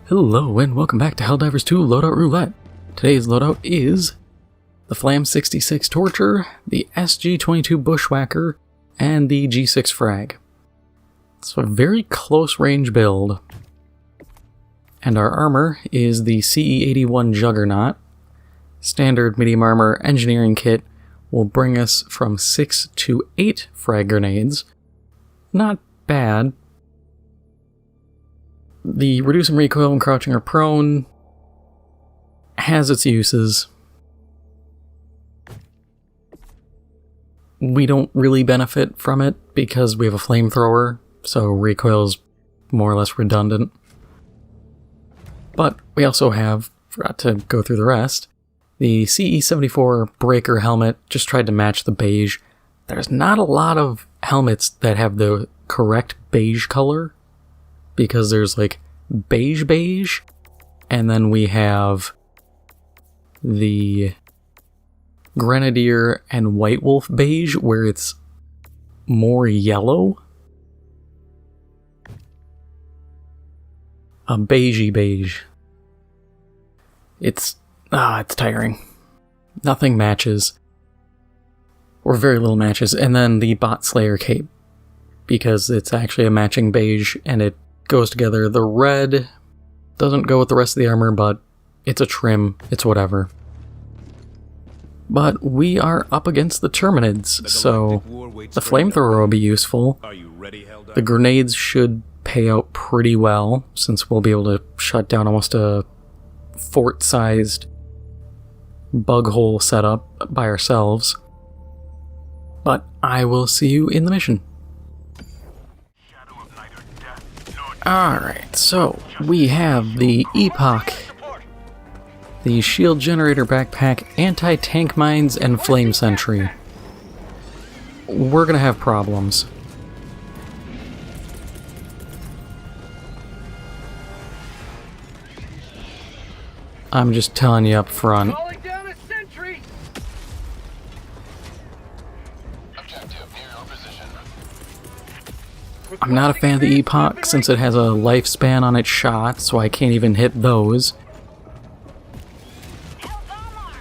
Hello and welcome back to Helldivers 2 Loadout Roulette. Today's loadout is the Flam 66 Torture, the SG-22 Bushwhacker, and the G6 Frag. It's a very close range build. And our armor is the CE81 Juggernaut. Standard medium armor engineering kit will bring us from 6 to 8 frag grenades. Not bad. The reducing recoil when crouching or prone has its uses. We don't really benefit from it because we have a flamethrower, so recoil's more or less redundant. But we also have, forgot to go through the rest, the CE74 Breaker helmet. Just tried to match the beige. There's not a lot of helmets that have the correct beige color, because there's like beige, and then we have the Grenadier and White Wolf beige, where it's more yellow. A beigey beige. It's tiring. Nothing matches. Or very little matches. And then the Bot Slayer cape, because it's actually a matching beige and it goes together. The red doesn't go with the rest of the armor, but it's a trim. It's whatever. But we are up against the Terminids, so the flamethrower will be useful. The grenades should pay out pretty well, since we'll be able to shut down almost a fort-sized bug hole setup by ourselves. But I will see you in the mission. Alright, so we have the Epoch, the shield generator backpack, anti-tank mines, and flame sentry. We're gonna have problems. I'm just telling you up front. I'm not a fan of the Epoch since it has a lifespan on its shots, so I can't even hit those.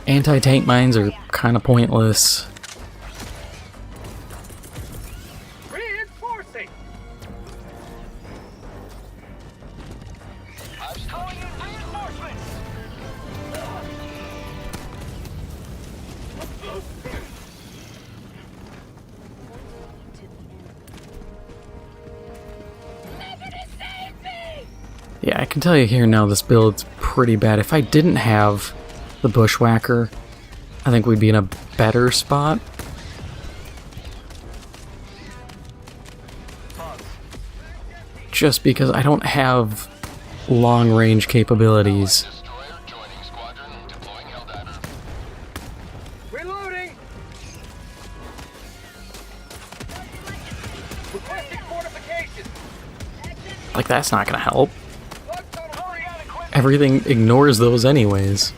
Anti-tank mines are kind of pointless. Reinforcing. Calling in reinforcements. Yeah, I can tell you here now this build's pretty bad. If I didn't have the Bushwhacker, I think we'd be in a better spot. Just because I don't have long-range capabilities. Reloading. Requesting fortification. Like, that's not gonna help. Everything ignores those anyways.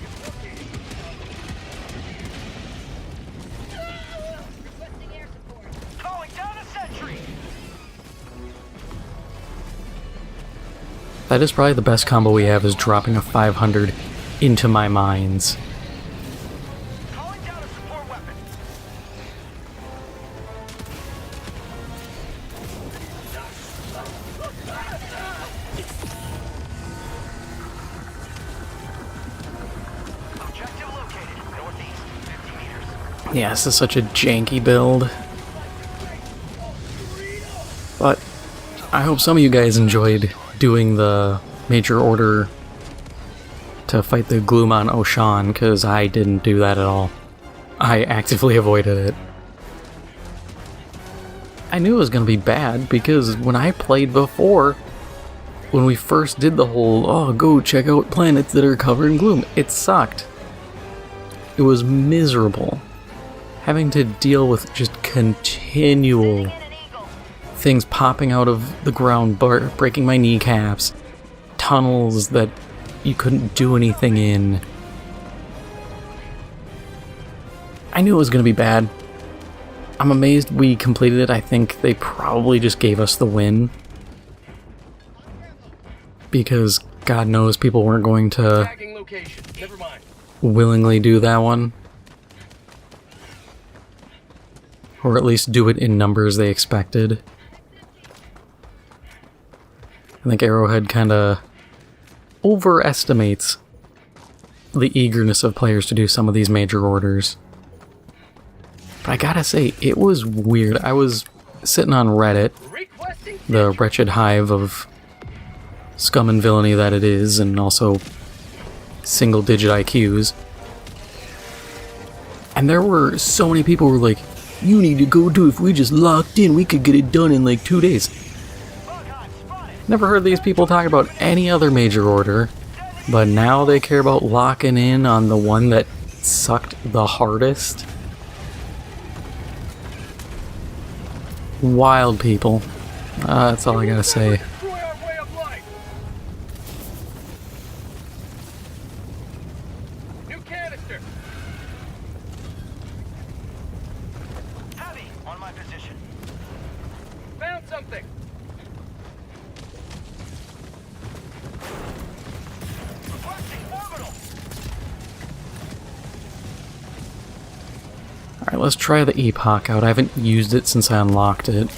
That is probably the best combo we have, is dropping a 500 into my mines. Calling down a support weapon. Objective located northeast, 50 meters. Yeah, this is such a janky build. But I hope some of you guys enjoyed doing the major order to fight the Gloomon Oshan, because I didn't do that at all. I actively avoided it. I knew it was going to be bad, because when I played before, when we first did the whole, oh, go check out planets that are covered in gloom, it sucked. It was miserable. Having to deal with just continual things popping out of the ground, breaking my kneecaps, tunnels that you couldn't do anything in. I knew it was going to be bad. I'm amazed we completed it. I think they probably just gave us the win. Because, God knows people weren't going to Tagging location. Never mind. willingly do that one. Or at least do it in numbers they expected. I think Arrowhead kind of overestimates the eagerness of players to do some of these major orders. But I gotta say, it was weird. I was sitting on Reddit, Requesting the wretched hive of scum and villainy that it is, and also single-digit IQs. And there were so many people who were like, you need to go do it. If we just locked in, we could get it done in like 2 days. Never heard these people talk about any other major order, but now they care about locking in on the one that sucked the hardest. Wild people. That's all I gotta say. destroy our way of life. New canister. Heavy on my position. Found something. Requesting orbital. Alright, let's try the Epoch out. I haven't used it since I unlocked it.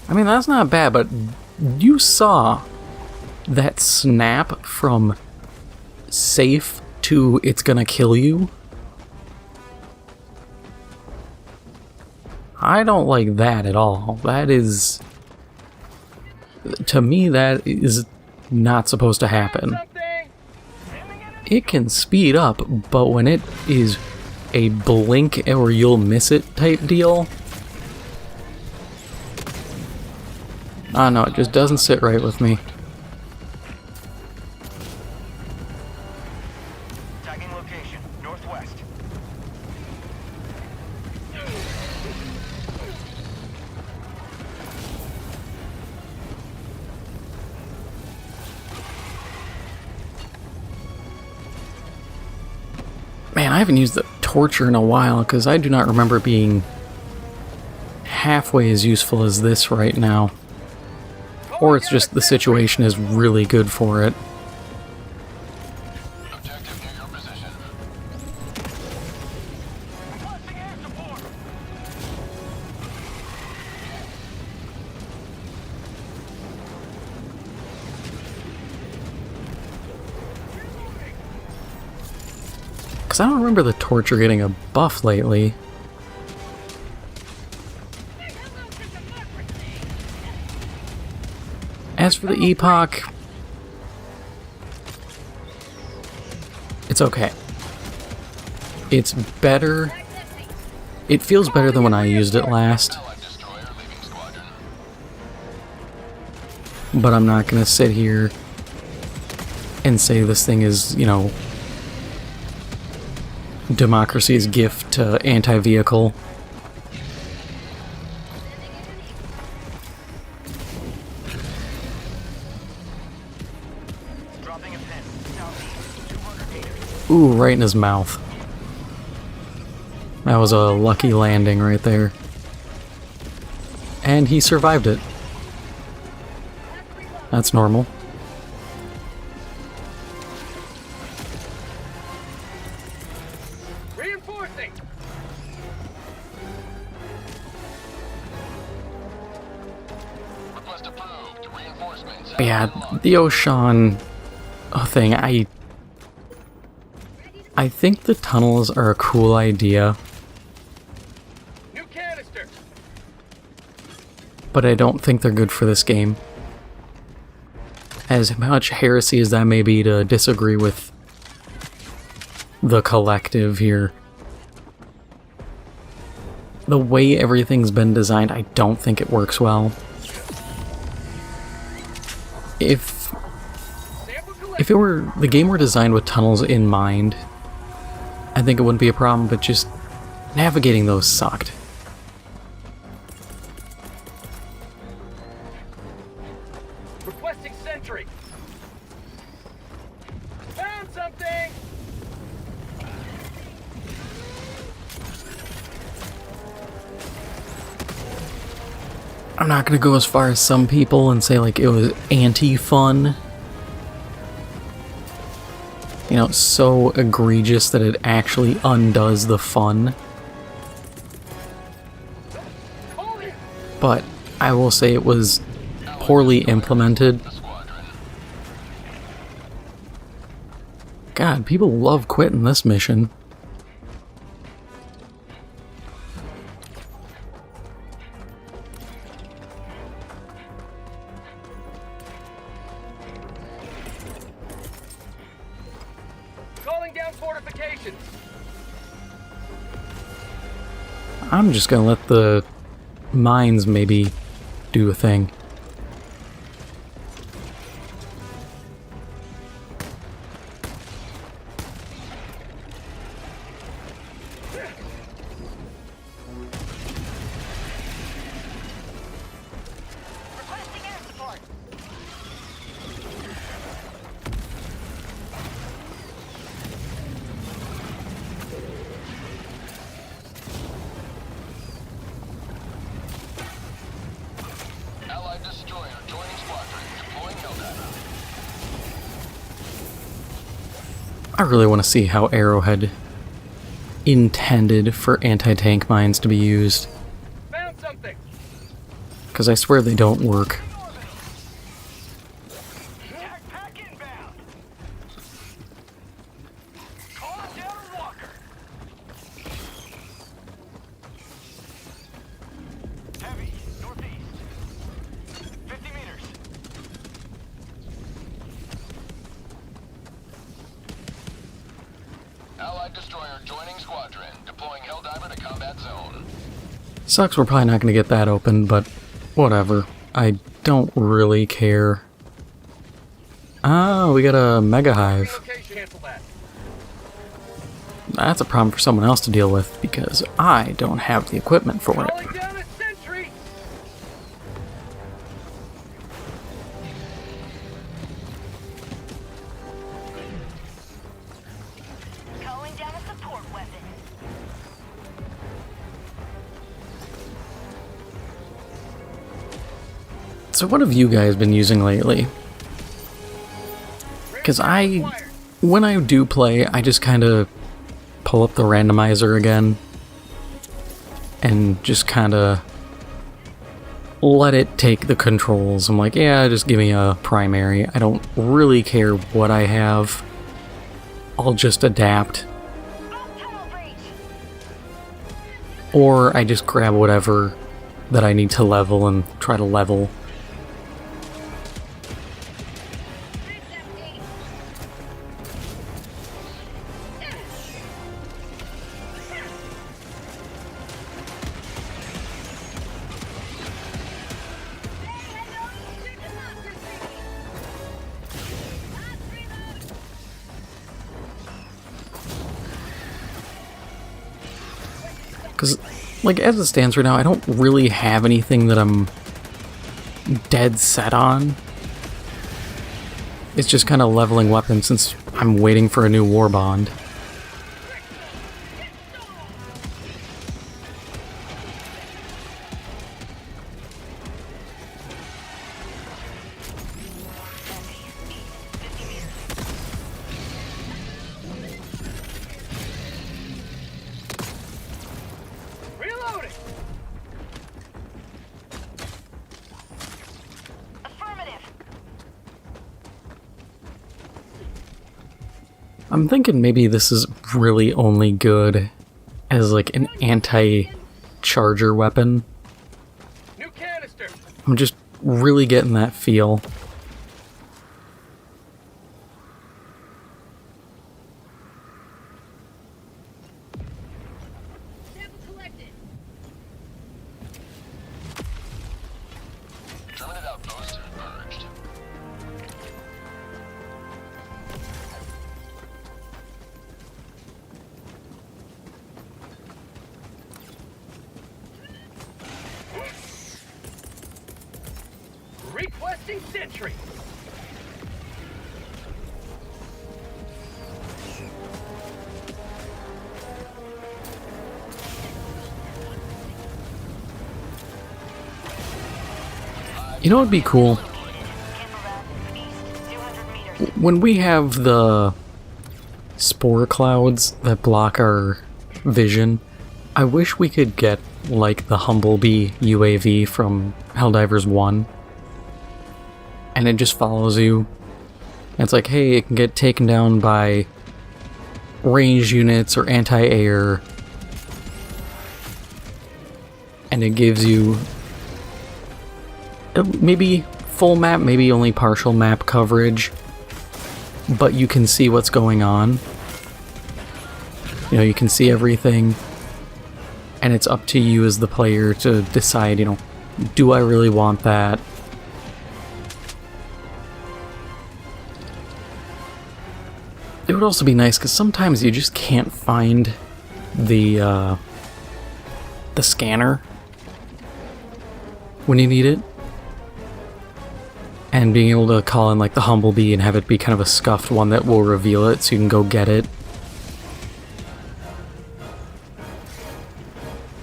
I mean, that's not bad, but you saw that snap from safe to it's gonna kill you? I don't like that at all. That is... To me, that is not supposed to happen. Something. It can speed up, but when it is a blink or you'll miss it type deal... Ah, no, it just doesn't sit right with me. Tagging location. Northwest. Man, I haven't used the torture in a while, because I do not remember it being halfway as useful as this right now. Or it's just the situation is really good for it. Objective near your position. Requesting air support. Because I don't remember the torture getting a buff lately. As for the Epoch, it's okay. It's better. It feels better than when I used it last. But I'm not gonna sit here and say this thing is, you know, democracy's gift to anti-vehicle. Dropping a pin. Southeast. 200 meters. Ooh, right in his mouth. That was a lucky landing right there. And he survived it. That's normal. Reinforcing. Request approved. Reinforcements. But yeah, the Ocean thing, I think the tunnels are a cool idea, New canister. but I don't think they're good for this game. As much heresy as that may be to disagree with the collective here, the way everything's been designed, I don't think it works well. If it were, the game were designed with tunnels in mind, I think it wouldn't be a problem, but just navigating those sucked. Requesting sentry. Found something. I'm not gonna go as far as some people and say like it was anti-fun. You know, so egregious that it actually undoes the fun. But I will say it was poorly implemented. God, people love quitting this mission. Calling down fortifications. I'm just gonna let the mines maybe do a thing. Requesting air support. Allied destroyer joining squadron, deploying Helldiver. I really want to see how Arrowhead intended for anti-tank mines to be used, Found something. because I swear they don't work. Attack pack inbound. Calling down Walker. Heavy, northeast. 50 meters. Allied destroyer joining squadron, deploying Helldiver to combat zone. Sucks we're probably not going to get that open, but whatever. I don't really care. Ah, we got a mega hive. Location. Cancel that. That's a problem for someone else to deal with, because I don't have the equipment for it. Calling down a sentry. Calling down a support weapon. So what have you guys been using lately? Because when I do play, I just kind of pull up the randomizer again and just kind of let it take the controls. I'm like, yeah, just give me a primary. I don't really care what I have. I'll just adapt. Or I just grab whatever that I need to level and try to level. Because, like, as it stands right now, I don't really have anything that I'm dead set on. It's just kind of leveling weapons since I'm waiting for a new war bond. Reloading. Affirmative. I'm thinking maybe this is really only good as, like, an anti-charger weapon. New canister. I'm just really getting that feel. Terminid outpost purged. Requesting sentry. You know what would be cool? When we have the spore clouds that block our vision, I wish we could get like the Humblebee UAV from Helldivers 1. And it just follows you. And it's like, hey, it can get taken down by ranged units or anti-air. And it gives you maybe full map, maybe only partial map coverage. But you can see what's going on. You know, you can see everything. And it's up to you as the player to decide, you know, do I really want that? It would also be nice because sometimes you just can't find the scanner when you need it. And being able to call in like the Humblebee and have it be kind of a scuffed one that will reveal it so you can go get it.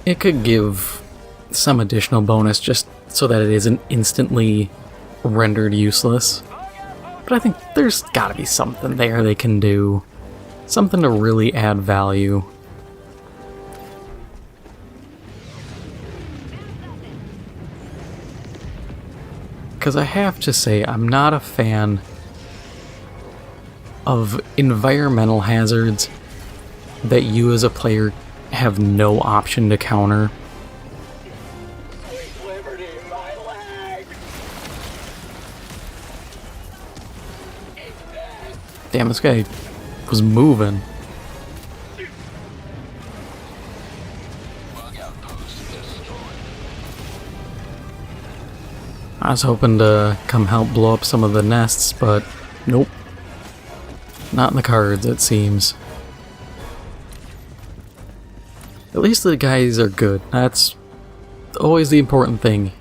It could give some additional bonus just so that it isn't instantly rendered useless. But I think there's gotta be something there they can do. Something to really add value. Because I have to say, I'm not a fan of environmental hazards that you as a player have no option to counter. Damn, this guy was moving. I was hoping to come help blow up some of the nests, but nope. Not in the cards, it seems. At least the guys are good. That's always the important thing.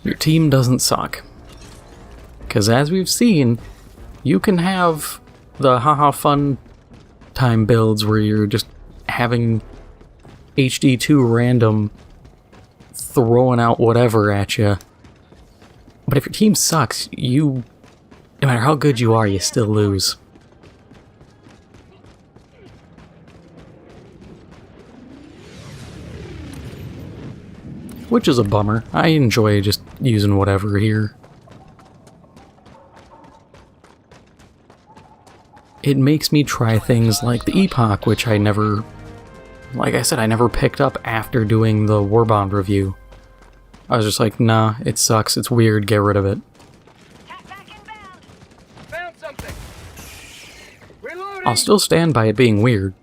Your team doesn't suck. Because as we've seen, you can have the haha fun time builds where you're just having HD2 random throwing out whatever at you. But if your team sucks, no matter how good you are, you still lose. Which is a bummer. I enjoy just using whatever here. It makes me try things like the Epoch, which I never, like I said, I never picked up after doing the Warbond review. I was just like, nah, it sucks, it's weird, get rid of it. Found something. Reloading. I'll still stand by it being weird,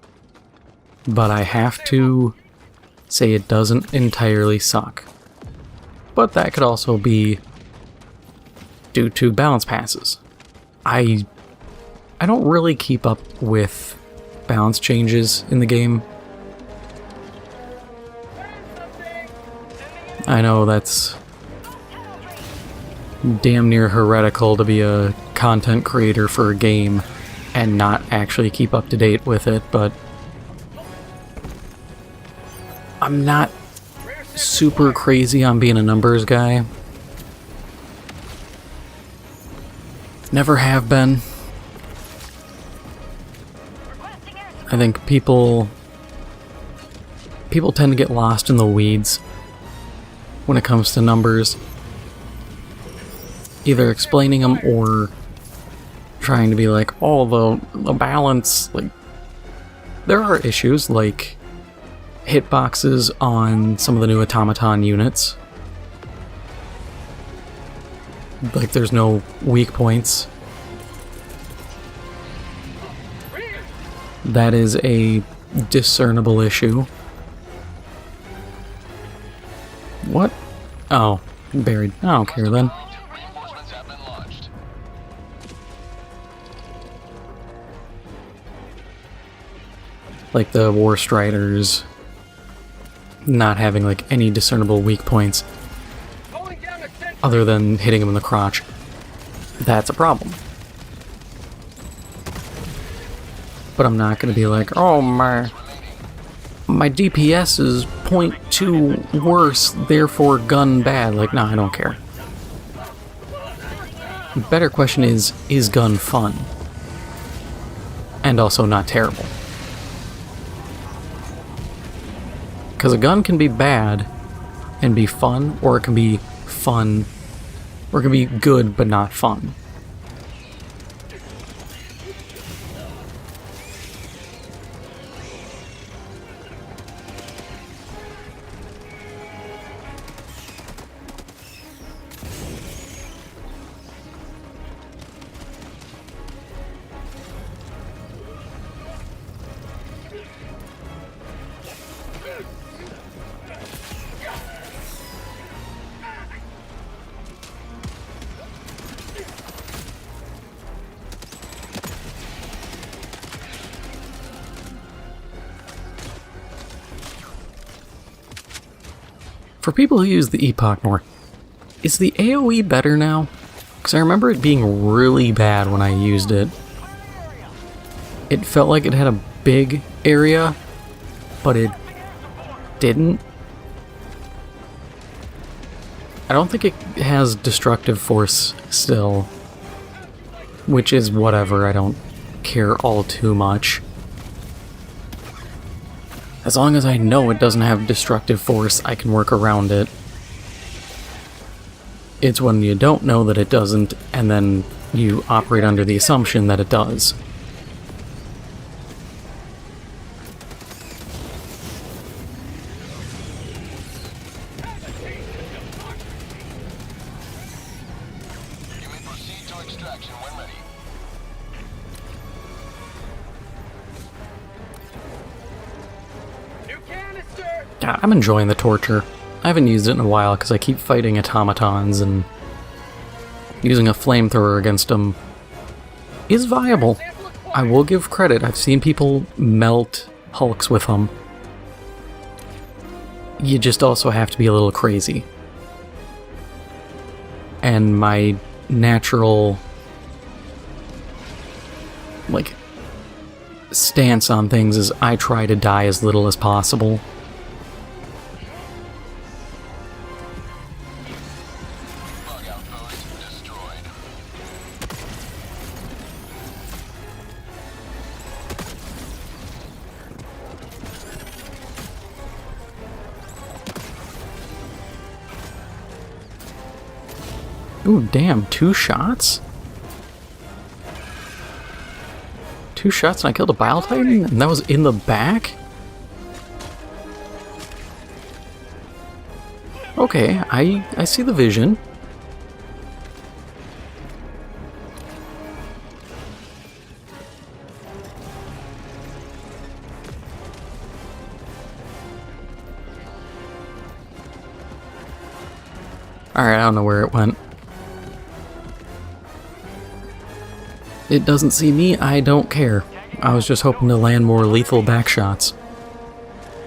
but I have to say it doesn't entirely suck. But that could also be due to balance passes. I don't really keep up with balance changes in the game. I know that's damn near heretical to be a content creator for a game and not actually keep up to date with it, but I'm not super crazy on being a numbers guy. Never have been. I think people tend to get lost in the weeds when it comes to numbers. Either explaining them or trying to be like, oh, the balance, like, there are issues like hitboxes on some of the new automaton units. Like, there's no weak points. That is a discernible issue. What? Oh, buried. I don't care then. Reinforcements have been launched. Like the War Striders not having like any discernible weak points other than hitting them in the crotch. That's a problem. But I'm not going to be like, oh, my DPS is 0.2 worse, therefore gun bad. Like, no, I don't care. The better question is gun fun? And also not terrible. Because a gun can be bad and be fun, or it can be fun, or it can be good but not fun. For people who use the Epoch more, is the AoE better now? Because I remember it being really bad when I used it. It felt like it had a big area, but it didn't. I don't think it has destructive force still, which is whatever, I don't care all too much. As long as I know it doesn't have destructive force, I can work around it. It's when you don't know that it doesn't, and then you operate under the assumption that it does. You may proceed to extraction when ready. Yeah, I'm enjoying the torture. I haven't used it in a while because I keep fighting automatons, and using a flamethrower against them is viable. I will give credit, I've seen people melt hulks with them. You just also have to be a little crazy. And my natural, like, stance on things is I try to die as little as possible. Bug outpost destroyed. Ooh, damn, 2 shots? 2 shots and I killed a Bile Titan? And that was in the back? Okay, I see the vision. Alright, I don't know where it went. It doesn't see me, I don't care. I was just hoping to land more lethal back shots.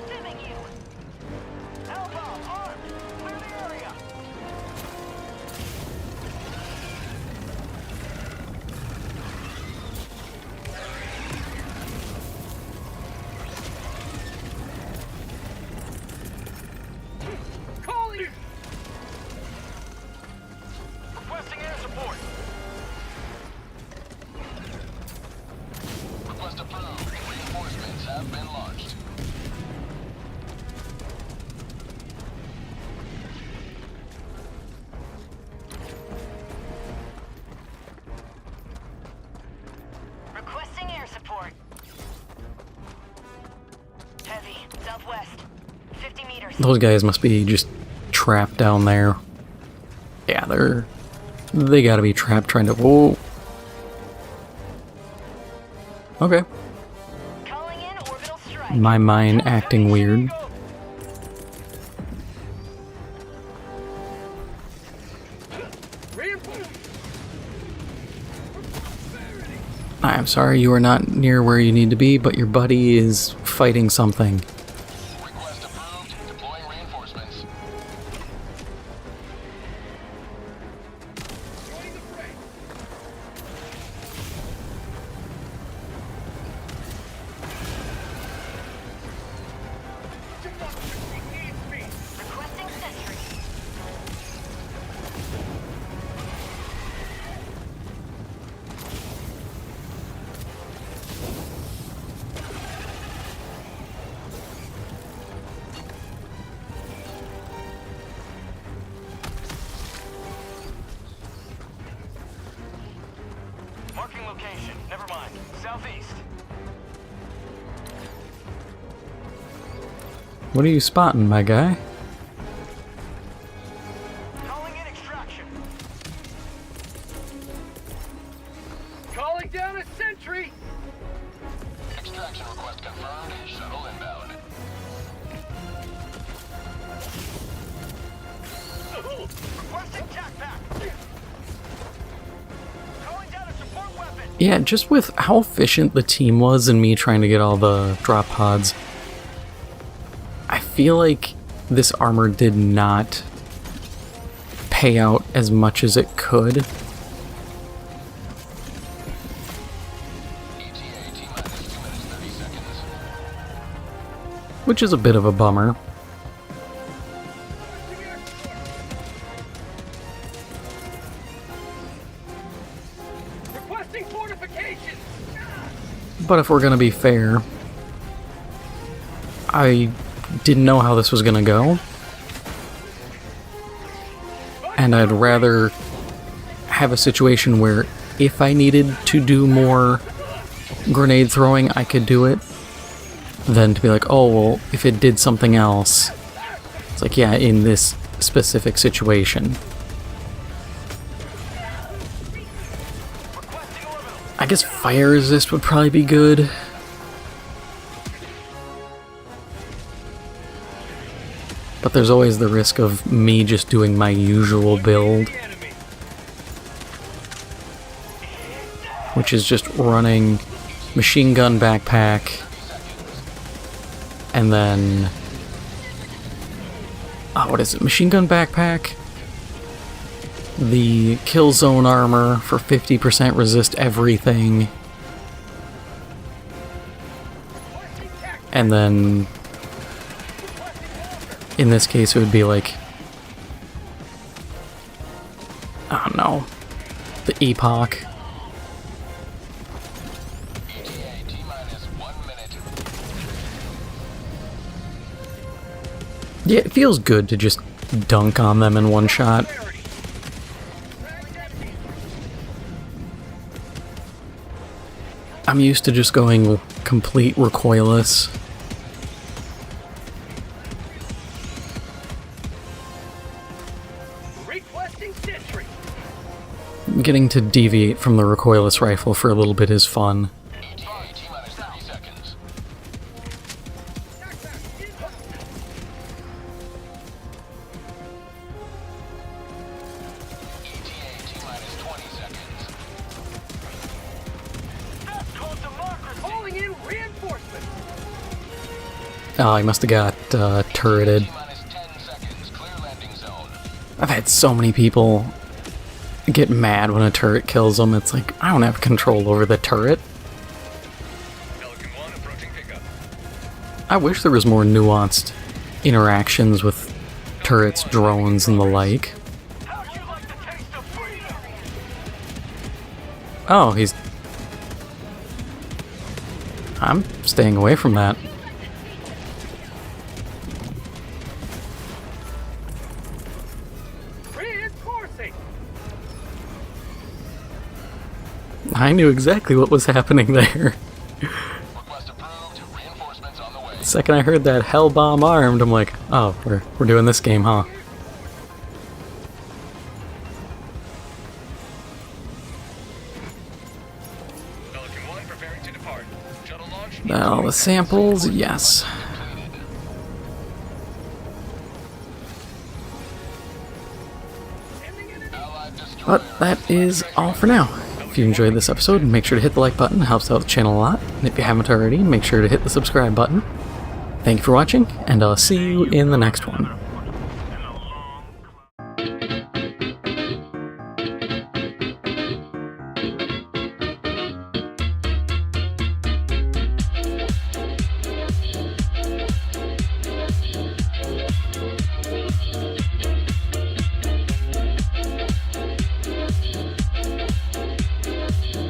Stimming you. Elbow, arm, clear the area. Calling. Requesting air support. Request approved. Reinforcements have been launched. Requesting air support. Heavy, southwest. 50 meters. Those guys must be just trapped down there. Yeah, they gotta be trapped trying to... Whoa. Okay. Calling in orbital strike. My mind acting weird. I'm sorry you are not near where you need to be, but your buddy is fighting something. Request approved. Deploying reinforcements. Requesting sentry. location. Never mind. Southeast. What are you spotting, my guy? Calling in extraction. Calling down a sentry. Extraction request confirmed. Shuttle inbound. Requesting TAC-PAC. Calling down a support weapon. Yeah, just with how efficient the team was and me trying to get all the drop pods, I feel like this armor did not pay out as much as it could. ETA T-minus 2 minutes 30 seconds. Which is a bit of a bummer. Requesting fortifications. But if we're gonna be fair, I didn't know how this was gonna go. And I'd rather have a situation where if I needed to do more grenade throwing, I could do it, than to be like, oh, well, if it did something else. It's like, yeah, in this specific situation. I guess fire resist would probably be good. But there's always the risk of me just doing my usual build, which is just running machine gun backpack, and then... oh, what is it? Machine gun backpack, the kill zone armor for 50% resist everything, and then... in this case, it would be like, I don't know, the Epoch. ETA T-minus 1 minute. Yeah, it feels good to just dunk on them in one shot. I'm used to just going complete recoilless. Getting to deviate from the recoilless rifle for a little bit is fun. ETA T-minus 30 seconds. ETA T-minus 20 seconds. That's called democracy. Calling in reinforcements. Oh, I must have got turreted. T-minus 10 seconds. Clear landing zone. I've had so many people get mad when a turret kills them. It's like, I don't have control over the turret. Pelican 1 approaching pickup. I wish there was more nuanced interactions with turrets, drones, and the like. How'd you like the taste of freedom? Oh, he's... I'm staying away from that. Reinforcing. I knew exactly what was happening there. Request approved. Reinforcements on the way. The second I heard that hell bomb armed, I'm like, oh, we're doing this game, huh? Pelican 1 preparing to depart. Shuttle launch. All the samples, yes. Allied destroyer. But that is all for now. If you enjoyed this episode, make sure to hit the like button, it helps out the channel a lot. And if you haven't already, make sure to hit the subscribe button. Thank you for watching, and I'll see you in the next one.